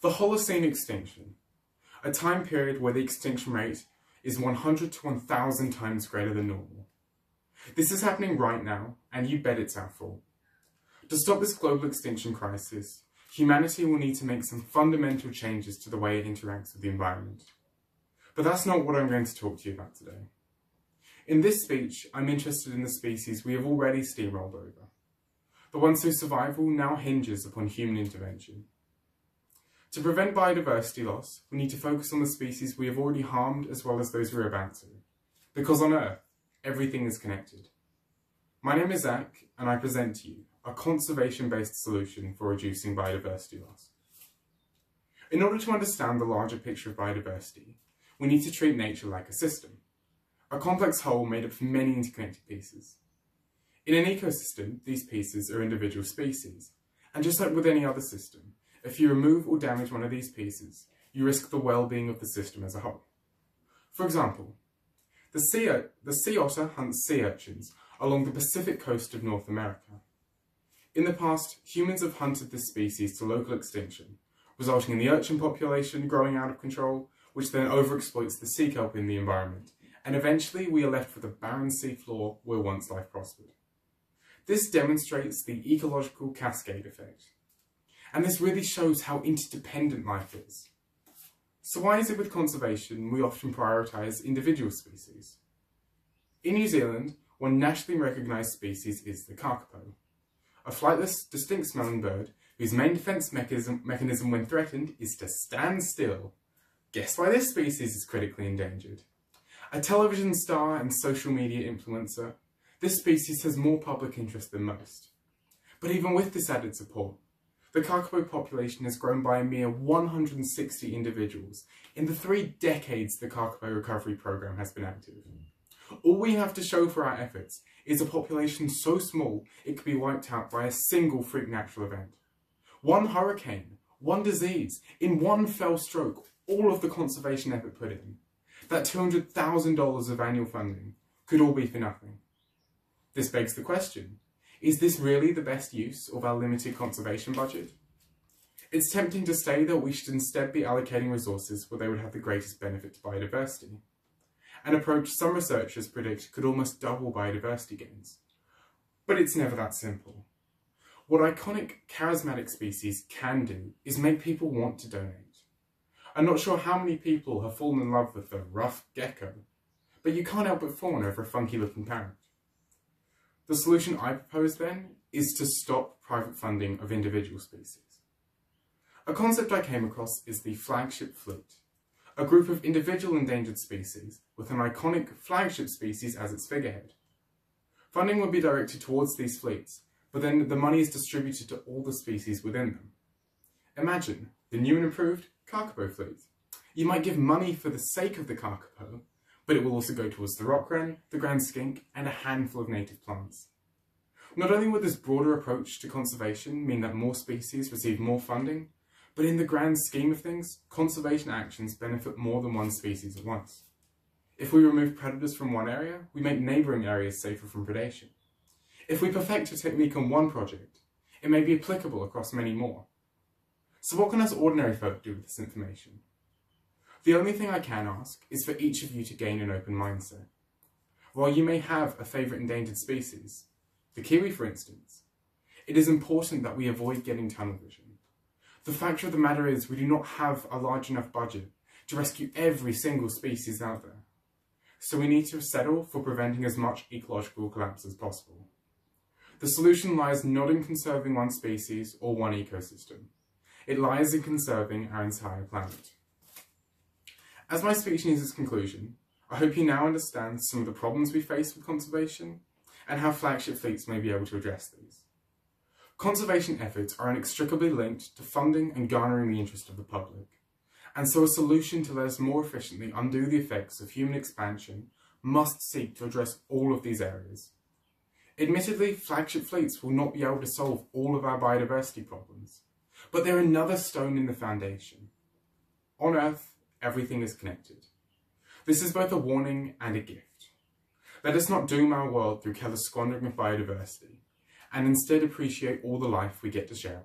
The Holocene extinction, a time period where the extinction rate is 100 to 1,000 times greater than normal. This is happening right now, and you bet it's our fault. To stop this global extinction crisis, humanity will need to make some fundamental changes to the way it interacts with the environment. But that's not what I'm going to talk to you about today. In this speech, I'm interested in the species we have already steamrolled over, the ones whose survival now hinges upon human intervention. To prevent biodiversity loss, we need to focus on the species we have already harmed as well as those we're about to, because on Earth, everything is connected. My name is Zach, and I present to you a conservation-based solution for reducing biodiversity loss. In order to understand the larger picture of biodiversity, we need to treat nature like a system, a complex whole made up of many interconnected pieces. In an ecosystem, these pieces are individual species, and just like with any other system, if you remove or damage one of these pieces, you risk the well-being of the system as a whole. For example, the sea otter hunts sea urchins along the Pacific coast of North America. In the past, humans have hunted this species to local extinction, resulting in the urchin population growing out of control, which then overexploits the sea kelp in the environment, and eventually we are left with a barren sea floor where once life prospered. This demonstrates the ecological cascade effect. And this really shows how interdependent life is. So why is it with conservation we often prioritise individual species? In New Zealand, one nationally recognised species is the kakapo, a flightless, distinct-smelling bird whose main defence mechanism when threatened is to stand still. Guess why this species is critically endangered? A television star and social media influencer, this species has more public interest than most. But even with this added support, the kakapo population has grown by a mere 160 individuals in the 3 decades the kakapo recovery program has been active. All we have to show for our efforts is a population so small it could be wiped out by a single freak natural event. One hurricane, one disease, in one fell stroke, all of the conservation effort put in. That $200,000 of annual funding could all be for nothing. This begs the question, is this really the best use of our limited conservation budget? It's tempting to say that we should instead be allocating resources where they would have the greatest benefit to biodiversity, an approach some researchers predict could almost double biodiversity gains. But it's never that simple. What iconic, charismatic species can do is make people want to donate. I'm not sure how many people have fallen in love with the rough gecko, but you can't help but fawn over a funky-looking parrot. The solution I propose then is to stop private funding of individual species. A concept I came across is the Flagship Fleet, a group of individual endangered species with an iconic flagship species as its figurehead. Funding would be directed towards these fleets, but then the money is distributed to all the species within them. Imagine the new and improved kakapo fleet. You might give money for the sake of the kakapo, but it will also go towards the rock wren, the grand skink, and a handful of native plants. Not only would this broader approach to conservation mean that more species receive more funding, but in the grand scheme of things, conservation actions benefit more than one species at once. If we remove predators from one area, we make neighbouring areas safer from predation. If we perfect a technique on one project, it may be applicable across many more. So what can us ordinary folk do with this information? The only thing I can ask is for each of you to gain an open mindset. While you may have a favourite endangered species, the kiwi for instance, it is important that we avoid getting tunnel vision. The fact of the matter is we do not have a large enough budget to rescue every single species out there. So we need to settle for preventing as much ecological collapse as possible. The solution lies not in conserving one species or one ecosystem. It lies in conserving our entire planet. As my speech nears its conclusion, I hope you now understand some of the problems we face with conservation and how flagship fleets may be able to address these. Conservation efforts are inextricably linked to funding and garnering the interest of the public, and so a solution to let us more efficiently undo the effects of human expansion must seek to address all of these areas. Admittedly, flagship fleets will not be able to solve all of our biodiversity problems, but they're another stone in the foundation. On Earth, everything is connected. This is both a warning and a gift. Let us not doom our world through careless squandering of biodiversity, and instead appreciate all the life we get to share.